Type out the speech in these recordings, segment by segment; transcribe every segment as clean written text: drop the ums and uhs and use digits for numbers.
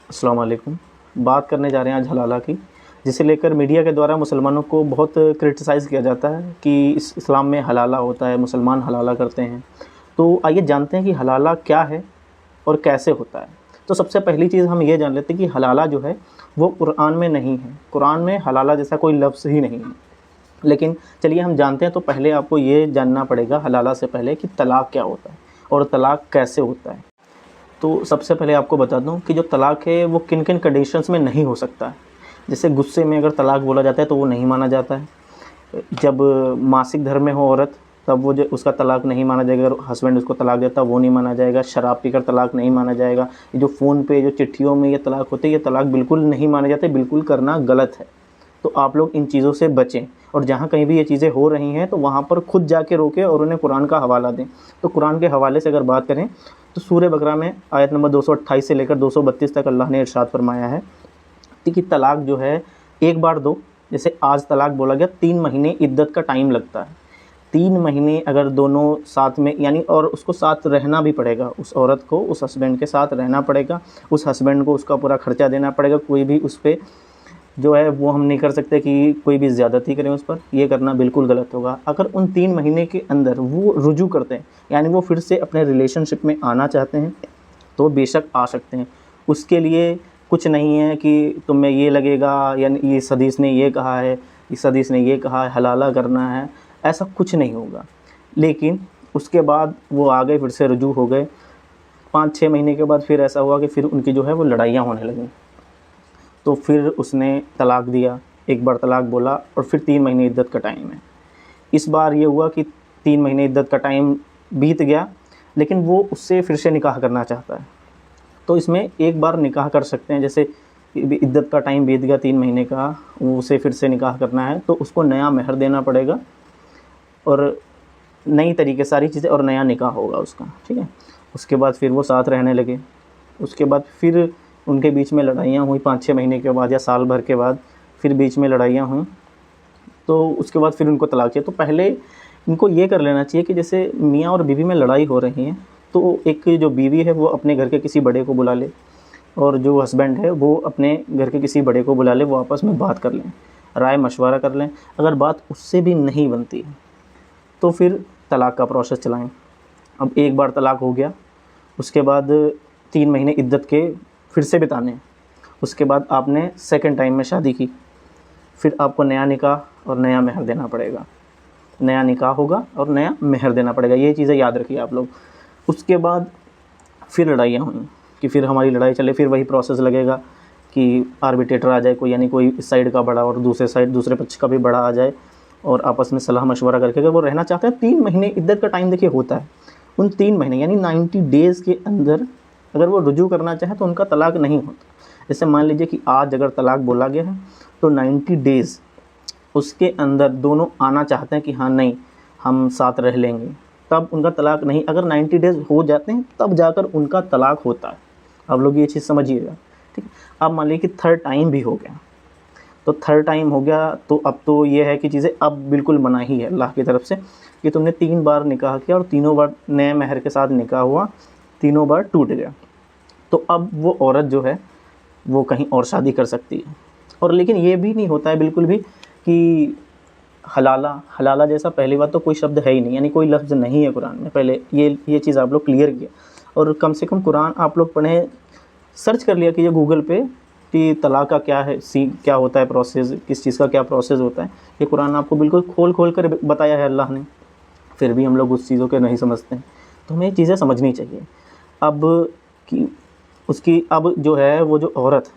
अस्सलाम वालेकुम। बात करने जा रहे हैं आज हलाला की, जिसे लेकर मीडिया के द्वारा मुसलमानों को बहुत क्रिटिसाइज़ किया जाता है कि इस्लाम में हलाला होता है, मुसलमान हलाला करते हैं। तो आइए जानते हैं कि हलाला क्या है और कैसे होता है। तो सबसे पहली चीज़ हम ये जान लेते हैं कि हलाला जो है वो कुरान में नहीं है। कुरान में हलाला जैसा कोई लफ्ज़ ही नहीं है। लेकिन चलिए हम जानते हैं, तो पहले आपको ये जानना पड़ेगा हलाला से पहले कि तलाक़ क्या होता है और तलाक़ कैसे होता है। तो सबसे पहले आपको बता दूं कि जो तलाक़ है वो किन किन कंडीशंस में नहीं हो सकता है। जैसे गुस्से में अगर तलाक़ बोला जाता है तो वो नहीं माना जाता है। जब मासिक धर्म में हो औरत, तब वो जो उसका तलाक़ नहीं माना जाएगा। अगर हस्बैंड उसको तलाक़ देता है वो नहीं माना जाएगा। शराब पीकर तलाक़ नहीं माना जाएगा। ये जो फ़ोन पे जो चिट्ठियों में ये तलाक़ होते हैं, ये तलाक़ बिल्कुल नहीं माने जाते, बिल्कुल करना गलत है। तो आप लोग इन चीज़ों से बचें, और जहाँ कहीं भी ये चीज़ें हो रही हैं तो वहाँ पर खुद जाके रोकें और उन्हें कुरान का हवाला दें। तो कुरान के हवाले से अगर बात करें तो सूरह बकरा में आयत नंबर 228 से लेकर 232 तक अल्लाह ने इरशाद फरमाया है कि तलाक़ जो है एक बार दो। जैसे आज तलाक़ बोला गया, 3 महीने इद्दत का टाइम लगता है। 3 महीने अगर दोनों साथ में, यानी और उसको साथ रहना भी पड़ेगा, उस औरत को उस हस्बैंड के साथ रहना पड़ेगा। उस हस्बैंड को उसका पूरा ख़र्चा देना पड़ेगा। कोई भी उस पर जो है वो हम नहीं कर सकते कि कोई भी ज़्यादती करें उस पर, ये करना बिल्कुल गलत होगा। अगर उन 3 महीने के अंदर वो रुजू करते हैं, यानी वो फिर से अपने रिलेशनशिप में आना चाहते हैं, तो बेशक आ सकते हैं। उसके लिए कुछ नहीं है कि तुम्हें ये लगेगा, यानी इस हदीस ने ये कहा है, इस हदीस ने ये कहा है, हलाला करना है, ऐसा कुछ नहीं होगा। लेकिन उसके बाद वो आ गए, फिर से रुजू हो गए। 5-6 महीने के बाद फिर ऐसा हुआ कि फिर उनकी जो है वो लड़ाइयाँ होने लगीं। तो फिर उसने तलाक़ दिया, एक बार तलाक़ बोला, और फिर 3 महीने इद्दत का टाइम है। इस बार ये हुआ कि 3 महीने इद्दत का टाइम बीत गया, लेकिन वो उससे फिर से निकाह करना चाहता है। तो इसमें एक बार निकाह कर सकते हैं। जैसे इद्दत का टाइम बीत गया 3 महीने का, उसे फिर से निकाह करना है तो उसको नया महर देना पड़ेगा, और नई तरीके सारी चीज़ें, और नया निकाह होगा उसका, ठीक है। उसके बाद फिर वो साथ रहने लगे। उसके बाद फिर उनके बीच में लड़ाइयाँ हुई 5-6 महीने के बाद या साल भर के बाद, फिर बीच में लड़ाइयाँ हुई। तो उसके बाद फिर उनको तलाक़ चाहिए। तो पहले इनको ये कर लेना चाहिए कि जैसे मियाँ और बीवी में लड़ाई हो रही है, तो एक जो बीवी है वो अपने घर के किसी बड़े को बुला ले, और जो हस्बैंड है वो अपने घर के किसी बड़े को बुला ले। वो आपस में बात कर लें, राय मशवरा कर लें। अगर बात उससे भी नहीं बनती है तो फिर तलाक़ का प्रोसेस चलाएँ। अब एक बार तलाक़ हो गया, उसके बाद 3 महीने इद्दत के फिर से बिताने। उसके बाद आपने सेकंड टाइम में शादी की, फिर आपको नया निकाह और नया महर देना पड़ेगा। नया निकाह होगा और नया महर देना पड़ेगा, ये चीज़ें याद रखिए आप लोग। उसके बाद फिर लड़ाइयाँ हुई कि फिर हमारी लड़ाई चले, फिर वही प्रोसेस लगेगा कि आर्बिट्रेटर आ जाए कोई, यानी कोई इस साइड का बड़ा और दूसरे पक्ष का भी बड़ा आ जाए, और आपस में सलाह मशवरा करके अगर वो रहना चाहते हैं। 3 महीने इद्दत का टाइम देखिए होता है। उन 3 महीने यानी 90 डेज़ के अंदर अगर वो रुजू करना चाहे तो उनका तलाक़ नहीं होता। जैसे मान लीजिए कि आज अगर तलाक़ बोला गया है तो 90 डेज़ उसके अंदर दोनों आना चाहते हैं कि हाँ नहीं हम साथ रह लेंगे, तब उनका तलाक़ नहीं। अगर 90 डेज़ हो जाते हैं तब जाकर उनका तलाक़ होता है। आप लोग ये चीज़ समझिएगा, ठीक है। अब मान लीजिए कि थर्ड टाइम भी हो गया, तो थर्ड टाइम हो गया तो अब तो ये है कि चीज़ें अब बिल्कुल मनाही है अल्लाह की तरफ से कि तुमने 3 बार निकाह किया और तीनों बार नए महर के साथ निकाह हुआ, तीनों बार टूट गया। तो अब वो औरत जो है वो कहीं और शादी कर सकती है। और लेकिन ये भी नहीं होता है बिल्कुल भी कि हलाला जैसा पहली बात तो कोई शब्द है ही नहीं, यानी कोई लफ्ज़ नहीं है कुरान में। पहले ये चीज़ आप लोग क्लियर किया, और कम से कम कुरान आप लोग पढ़ें, सर्च कर लिया कीजिए गूगल पे कि तलाक़ का क्या है, क्या होता है प्रोसेस, किस चीज़ का क्या प्रोसेस होता है। ये कुरान आपको बिल्कुल खोल कर बताया है अल्लाह ने, फिर भी हम लोग उस चीज़ों के नहीं समझते हैं। तो हमें ये चीज़ें समझनी चाहिए। अब कि उसकी अब जो है वो जो औरत,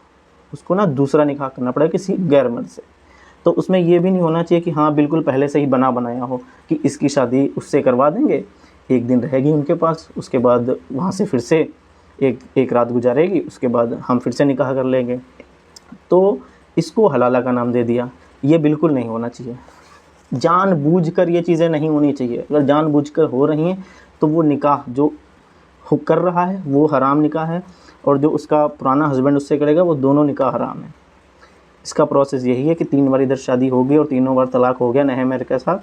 उसको ना दूसरा निकाह करना पड़ेगा किसी गैर मर्द से। तो उसमें ये भी नहीं होना चाहिए कि हाँ बिल्कुल पहले से ही बना बनाया हो कि इसकी शादी उससे करवा देंगे, एक दिन रहेगी उनके पास, उसके बाद वहाँ से फिर से एक रात गुजारेगी, उसके बाद हम फिर से निकाह कर लेंगे। तो इसको हलाला का नाम दे दिया। ये बिल्कुल नहीं होना चाहिए। जानबूझकर ये चीज़ें नहीं होनी चाहिए। अगर जानबूझकर हो रही हैं तो वो निकाह जो कर रहा है वो हराम निकाह है, और जो उसका पुराना हस्बैंड उससे करेगा वो दोनों निकाह हराम है। इसका प्रोसेस यही है कि 3 बार इधर शादी हो गई और तीनों बार तलाक़ हो गया नए महर के साथ।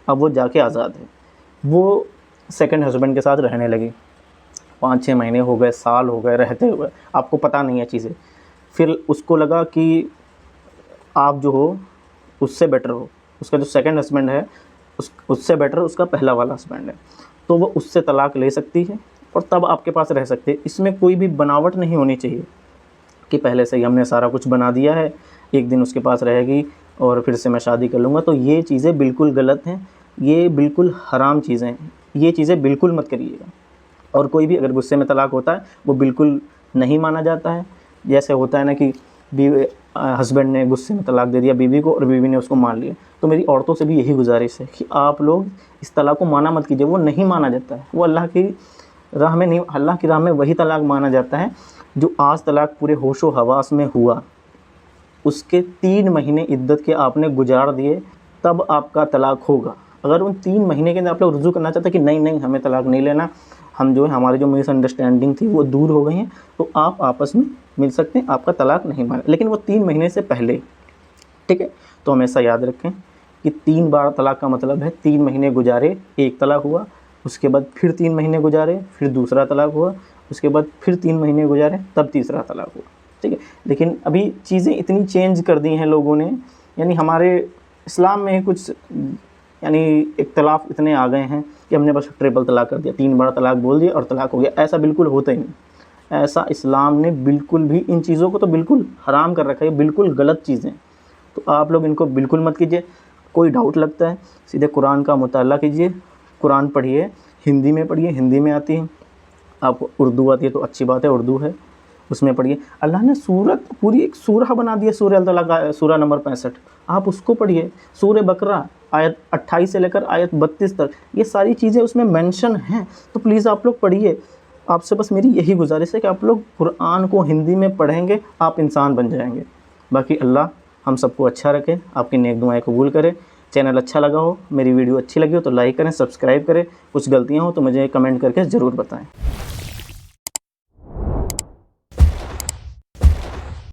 अब वो जाके आज़ाद है, वो सेकंड हस्बैंड के साथ रहने लगी। 5-6 महीने हो गए, साल हो गए रहते हुए, आपको पता नहीं है चीज़ें। फिर उसको लगा कि आप जो हो उससे बेटर हो, उसका जो सेकंड हस्बैंड है उससे बेटर उसका पहला वाला हस्बैंड है, तो वो उससे तलाक ले सकती है और तब आपके पास रह सकते हैं। इसमें कोई भी बनावट नहीं होनी चाहिए कि पहले से ही हमने सारा कुछ बना दिया है, एक दिन उसके पास रहेगी और फिर से मैं शादी कर लूँगा। तो ये चीज़ें बिल्कुल गलत हैं, ये बिल्कुल हराम चीज़ें हैं, ये चीज़ें बिल्कुल मत करिएगा। और कोई भी अगर गुस्से में तलाक होता है वो बिल्कुल नहीं माना जाता है। जैसे होता है ना कि हस्बैंड ने गुस्से में तलाक दे दिया बीवी को और बीवी ने उसको मान लिया, तो मेरी औरतों से भी यही गुजारिश है कि आप लोग इस तलाक को माना मत कीजिए। वो नहीं माना जाता है, वो अल्लाह की राह में नहीं, अल्लाह की राह में वही तलाक माना जाता है जो आज तलाक पूरे होशो हवास में हुआ, उसके 3 महीने इद्दत के आपने गुजार दिए तब आपका तलाक होगा। अगर उन 3 महीने के अंदर आप लोग रुजू करना चाहते हैं कि नहीं हमें तलाक नहीं लेना, हम जो है हमारी जो मिसअंडरस्टैंडिंग थी वो दूर हो गई हैं, तो आप आपस में मिल सकते हैं, आपका तलाक नहीं माना, लेकिन वो 3 महीने से पहले, ठीक है। तो हमेशा याद रखें कि 3 बार तलाक का मतलब है 3 महीने गुजारे एक तलाक हुआ, उसके बाद फिर 3 महीने गुजारे फिर दूसरा तलाक हुआ, उसके बाद फिर 3 महीने गुजारे तब तीसरा तलाक हुआ, ठीक है। लेकिन अभी चीज़ें इतनी चेंज कर दी हैं लोगों ने, यानी हमारे इस्लाम में कुछ यानी इख्तलाफ इतने आ गए हैं कि हमने बस ट्रिपल तलाक कर दिया, 3 बार तलाक बोल दिया और तलाक हो गया। ऐसा बिल्कुल होता ही नहीं, ऐसा इस्लाम ने बिल्कुल भी, इन चीज़ों को तो बिल्कुल हराम कर रखा है, बिल्कुल गलत चीज़ें। तो आप लोग इनको बिल्कुल मत कीजिए। कोई डाउट लगता है सीधे कुरान का मुताला कीजिए, कुरान पढ़िए, हिंदी में पढ़िए, हिंदी में आती है, आपको उर्दू आती है तो अच्छी बात है, उर्दू है उसमें पढ़िए। अल्लाह ने सूरत पूरी एक सूरह बना दिया, सूरह अल-तलाक सूरह नंबर 65, आप उसको पढ़िए। सूरह बकरा आयत 28 से लेकर आयत 32 तक ये सारी चीज़ें उसमें मेंशन हैं, तो प्लीज़ आप लोग पढ़िए। आपसे बस मेरी यही गुजारिश है कि आप लोग कुरान को हिंदी में पढ़ेंगे, आप इंसान बन जाएंगे। बाकी अल्लाह हम सबको अच्छा रखे, आपकी नेक दुआएं कबूल करे। चैनल अच्छा लगा हो, मेरी वीडियो अच्छी लगी हो तो लाइक करें, सब्सक्राइब करें। कुछ गलतियाँ हो तो मुझे कमेंट करके ज़रूर बताएं।